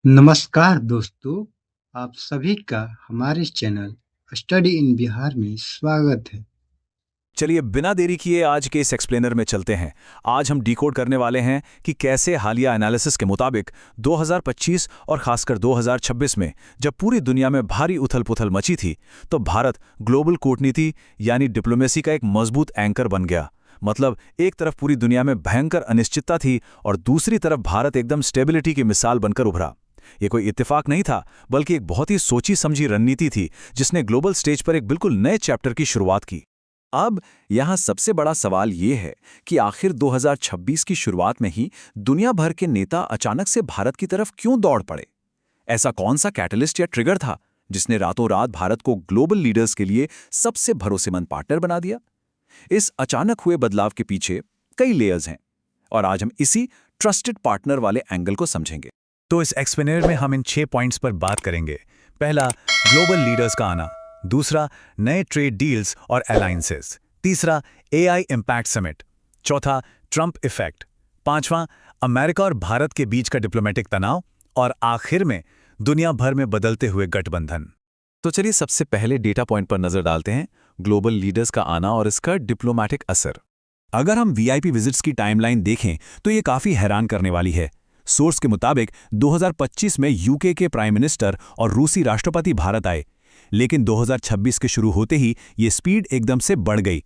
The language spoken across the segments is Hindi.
नमस्कार दोस्तों, आप सभी का हमारे चैनल स्टडी इन बिहार में स्वागत है। चलिए बिना देरी किए आज के इस एक्सप्लेनर में चलते हैं। आज हम डिकोड करने वाले हैं कि कैसे हालिया एनालिसिस के मुताबिक 2025 और खासकर 2026 में जब पूरी दुनिया में भारी उथल-पुथल मची थी, तो भारत ग्लोबल कूटनीति यानी डिप्लोमेसी का एक मजबूत एंकर बन गया। मतलब एक तरफ पूरी दुनिया में भयंकर अनिश्चितता थी और दूसरी तरफ भारत एकदम स्टेबिलिटी की मिसाल बनकर उभरा। ये कोई इत्तेफाक नहीं था, बल्कि एक बहुत ही सोची समझी रणनीति थी जिसने ग्लोबल स्टेज पर एक बिल्कुल नए चैप्टर की शुरुआत की। अब यहाँ सबसे बड़ा सवाल ये है कि आखिर 2026 की शुरुआत में ही दुनिया भर के नेता अचानक से भारत की तरफ क्यों दौड़ पड़े? ऐसा कौन सा कैटलिस्ट या ट्रिगर था जिसने रातों रात भारत को ग्लोबल लीडर्स के लिए सबसे भरोसेमंद पार्टनर बना दिया? इस अचानक हुए बदलाव के पीछे कई लेयर्स हैं और आज हम इसी ट्रस्टेड पार्टनर वाले एंगल को समझेंगे। तो इस एक्सप्लेनर में हम इन 6 पॉइंट्स पर बात करेंगे। पहला, ग्लोबल लीडर्स का आना। दूसरा, नए ट्रेड डील्स और अलायंसेस। तीसरा, एआई इम्पैक्ट समिट। चौथा, ट्रंप इफेक्ट। पांचवां, अमेरिका और भारत के बीच का डिप्लोमेटिक तनाव। और आखिर में दुनिया भर में बदलते हुए गठबंधन। तो चलिए सबसे पहले डेटा पॉइंट पर नजर डालते हैं, ग्लोबल लीडर्स का आना और इसका डिप्लोमेटिक असर। अगर हम वीआईपी विजिट्स की टाइमलाइन देखें तो ये काफी हैरान करने वाली है। सोर्स के मुताबिक 2025 में यूके के प्राइम मिनिस्टर और रूसी राष्ट्रपति भारत आए, लेकिन 2026 के शुरू होते ही ये स्पीड एकदम से बढ़ गई।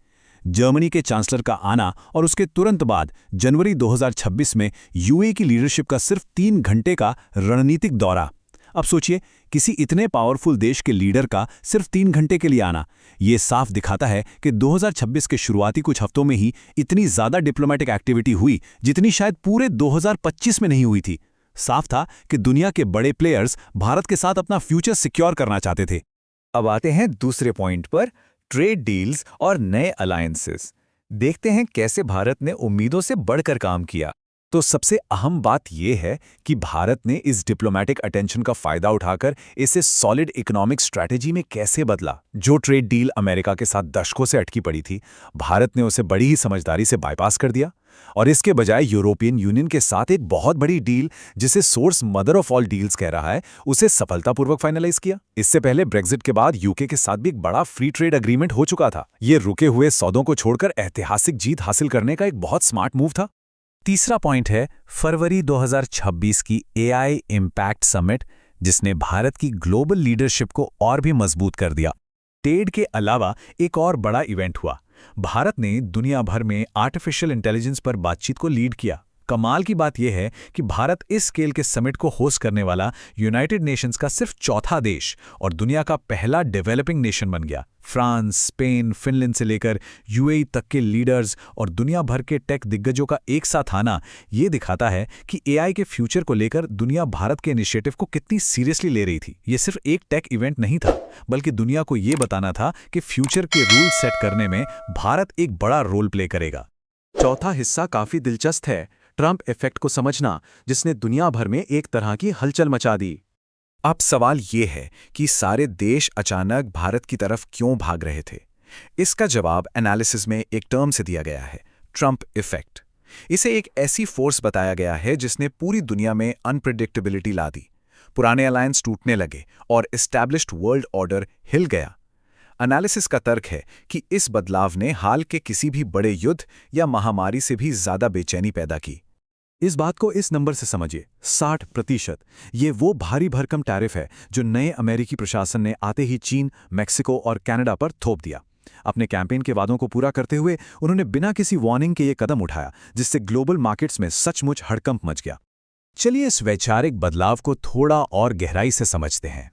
जर्मनी के चांसलर का आना और उसके तुरंत बाद जनवरी 2026 में यूए की लीडरशिप का सिर्फ 3 घंटे का रणनीतिक दौरा। अब सोचिए, किसी इतने पावरफुल देश के लीडर का सिर्फ 3 घंटे के लिए आना, ये साफ दिखाता है कि 2026 के शुरुआती कुछ हफ्तों में ही इतनी ज्यादा डिप्लोमेटिक एक्टिविटी हुई जितनी शायद पूरे 2025 में नहीं हुई थी। साफ था कि दुनिया के बड़े प्लेयर्स भारत के साथ अपना फ्यूचर सिक्योर करना चाहते थे। अब आते हैं दूसरे पॉइंट पर, ट्रेड डील्स और नए अलायंसेस। देखते हैं कैसे भारत ने उम्मीदों से बढ़कर काम किया। तो सबसे अहम बात यह है कि भारत ने इस डिप्लोमेटिक अटेंशन का फायदा उठाकर इसे सॉलिड इकोनॉमिक स्ट्रैटेजी में कैसे बदला। जो ट्रेड डील अमेरिका के साथ दशकों से अटकी पड़ी थी, भारत ने उसे बड़ी ही समझदारी से बाईपास कर दिया और इसके बजाय यूरोपियन यूनियन के साथ एक बहुत बड़ी डील, जिसे source mother of all deals कह रहा है, उसे सफलतापूर्वक फाइनलाइज किया। इससे पहले ब्रेक्जिट के बाद यूके के साथ भी एक बड़ा फ्री ट्रेड अग्रीमेंट हो चुका था। ये रुके हुए सौदों को छोड़कर ऐतिहासिक जीत हासिल करने का एक बहुत स्मार्ट मूव था। तीसरा पॉइंट है फरवरी 2026 की एआई इम्पैक्ट समिट, जिसने भारत की ग्लोबल लीडरशिप को और भी मजबूत कर दिया। ट्रेड के अलावा एक और बड़ा इवेंट हुआ। भारत ने दुनिया भर में आर्टिफिशियल इंटेलिजेंस पर बातचीत को लीड किया। कमाल की बात यह है कि भारत इस स्केल के समिट को होस्ट करने वाला यूनाइटेड नेशंस का सिर्फ चौथा देश और दुनिया का पहला डेवलपिंग नेशन बन गया। फ्रांस, स्पेन, फिनलैंड से लेकर यूएई तक के लीडर्स और दुनिया भर के टेक दिग्गजों का एक साथ आना ये दिखाता है कि एआई के फ्यूचर को लेकर दुनिया भारत के इनिशिएटिव को कितनी सीरियसली ले रही थी। ये सिर्फ एक टेक इवेंट नहीं था, बल्कि दुनिया को ये बताना था कि फ्यूचर के रूल सेट करने में भारत एक बड़ा रोल प्ले करेगा। चौथा हिस्सा काफी दिलचस्प है, ट्रंप इफेक्ट को समझना, जिसने दुनिया भर में एक तरह की हलचल मचा दी। अब सवाल ये है कि सारे देश अचानक भारत की तरफ क्यों भाग रहे थे। इसका जवाब एनालिसिस में एक टर्म से दिया गया है, ट्रंप इफेक्ट। इसे एक ऐसी फोर्स बताया गया है जिसने पूरी दुनिया में अनप्रिडिक्टेबिलिटी ला दी। पुराने अलायंस टूटने लगे और एस्टैब्लिश्ड वर्ल्ड ऑर्डर हिल गया। एनालिसिस का तर्क है कि इस बदलाव ने हाल के किसी भी बड़े युद्ध या महामारी से भी ज्यादा बेचैनी पैदा की। इस बात को इस नंबर से समझिए, 60%। ये वो भारी भरकम टैरिफ है जो नए अमेरिकी प्रशासन ने आते ही चीन, मेक्सिको और कनाडा पर थोप दिया। अपने कैंपेन के वादों को पूरा करते हुए उन्होंने बिना किसी वार्निंग के ये कदम उठाया, जिससे ग्लोबल मार्केट्स में सचमुच हड़कंप मच गया। चलिए इस वैचारिक बदलाव को थोड़ा और गहराई से समझते हैं।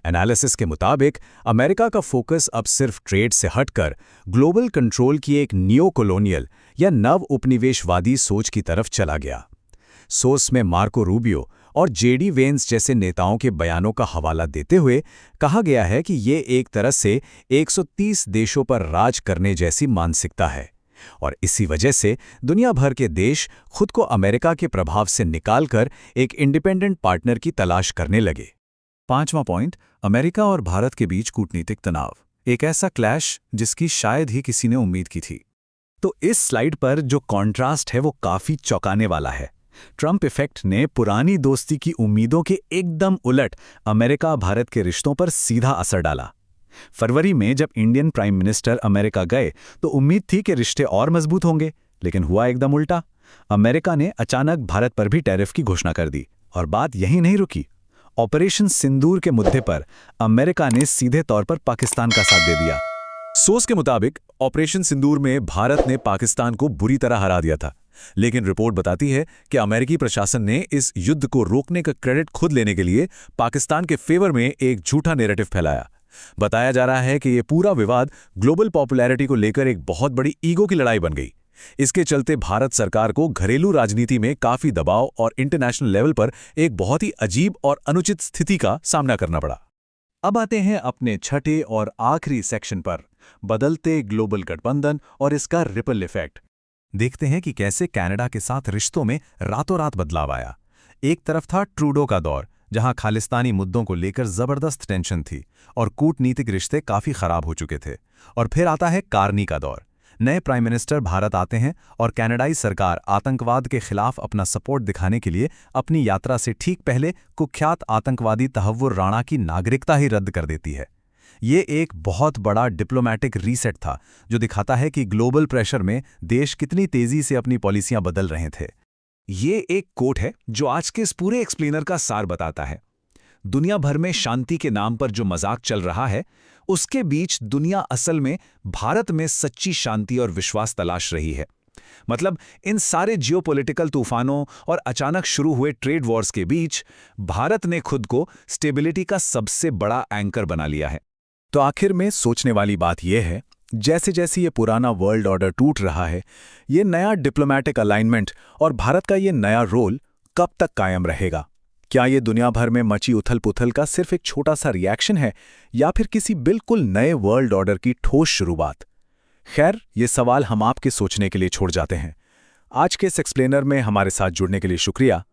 एनालिसिस के मुताबिक अमेरिका का फोकस अब सिर्फ ट्रेड से हटकर ग्लोबल कंट्रोल की एक नियो कॉलोनियल या नव उपनिवेशवादी सोच की तरफ चला गया। सोर्स में मार्को रूबियो और जेडी वेंस जैसे नेताओं के बयानों का हवाला देते हुए कहा गया है कि ये एक तरह से 130 देशों पर राज करने जैसी मानसिकता है और इसी वजह से दुनिया भर के देश खुद को अमेरिका के प्रभाव से निकालकर एक इंडिपेंडेंट पार्टनर की तलाश करने लगे। पांचवां पॉइंट, अमेरिका और भारत के बीच कूटनीतिक तनाव। एक ऐसा क्लैश जिसकी शायद ही किसी ने उम्मीद की थी। तो इस स्लाइड पर जो कॉन्ट्रास्ट है वो काफी चौंकाने वाला है। ट्रंप इफेक्ट ने पुरानी दोस्ती की उम्मीदों के एकदम उलट अमेरिका भारत के रिश्तों पर सीधा असर डाला। फरवरी में जब इंडियन प्राइम मिनिस्टर अमेरिका गए तो उम्मीद थी कि रिश्ते और मजबूत होंगे, लेकिन हुआ एकदम उल्टा। अमेरिका ने अचानक भारत पर भी टैरिफ की घोषणा कर दी और बात यहीं नहीं रुकी। ऑपरेशन सिंदूर के मुद्दे पर अमेरिका ने सीधे तौर पर पाकिस्तान का साथ दे दिया। सोर्स के मुताबिक ऑपरेशन सिंदूर में भारत ने पाकिस्तान को बुरी तरह हरा दिया था, लेकिन रिपोर्ट बताती है कि अमेरिकी प्रशासन ने इस युद्ध को रोकने का क्रेडिट खुद लेने के लिए पाकिस्तान के फेवर में एक झूठा नैरेटिव फैलाया। बताया जा रहा है कि यह पूरा विवाद ग्लोबल पॉपुलैरिटी को लेकर एक बहुत बड़ी ईगो की लड़ाई बन गई। इसके चलते भारत सरकार को घरेलू राजनीति में काफी दबाव और इंटरनेशनल लेवल पर एक बहुत ही अजीब और अनुचित स्थिति का सामना करना पड़ा। अब आते हैं अपने छठे और आखिरी सेक्शन पर, बदलते ग्लोबल गठबंधन और इसका रिपल इफेक्ट। देखते हैं कि कैसे कनाडा के साथ रिश्तों में रातों रात बदलाव आया। एक तरफ था ट्रूडो का दौर, जहां खालिस्तानी मुद्दों को लेकर जबरदस्त टेंशन थी और कूटनीतिक रिश्ते काफी खराब हो चुके थे। और फिर आता है कार्नी का दौर। नए प्राइम मिनिस्टर भारत आते हैं और कनाडाई सरकार आतंकवाद के खिलाफ अपना सपोर्ट दिखाने के लिए अपनी यात्रा से ठीक पहले कुख्यात आतंकवादी तहव्वुर राणा की नागरिकता ही रद्द कर देती है। ये एक बहुत बड़ा डिप्लोमैटिक रीसेट था जो दिखाता है कि ग्लोबल प्रेशर में देश कितनी तेजी से अपनी पॉलिसियां बदल रहे थे। ये एक कोट है जो आज के इस पूरे एक्सप्लेनर का सार बताता है। दुनिया भर में शांति के नाम पर जो मजाक चल रहा है, उसके बीच दुनिया असल में भारत में सच्ची शांति और विश्वास तलाश रही है। मतलब इन सारे जियोपॉलिटिकल तूफानों और अचानक शुरू हुए ट्रेड वॉर्स के बीच भारत ने खुद को स्टेबिलिटी का सबसे बड़ा एंकर बना लिया है। तो आखिर में सोचने वाली बात यह है, जैसे जैसे ये पुराना वर्ल्ड ऑर्डर टूट रहा है, ये नया डिप्लोमैटिक अलाइनमेंट और भारत का ये नया रोल कब तक कायम रहेगा? क्या ये दुनिया भर में मची उथल-पुथल का सिर्फ एक छोटा सा रिएक्शन है या फिर किसी बिल्कुल नए वर्ल्ड ऑर्डर की ठोस शुरुआत? खैर, ये सवाल हम आपके सोचने के लिए छोड़ जाते हैं। आज के इस एक्सप्लेनर में हमारे साथ जुड़ने के लिए शुक्रिया।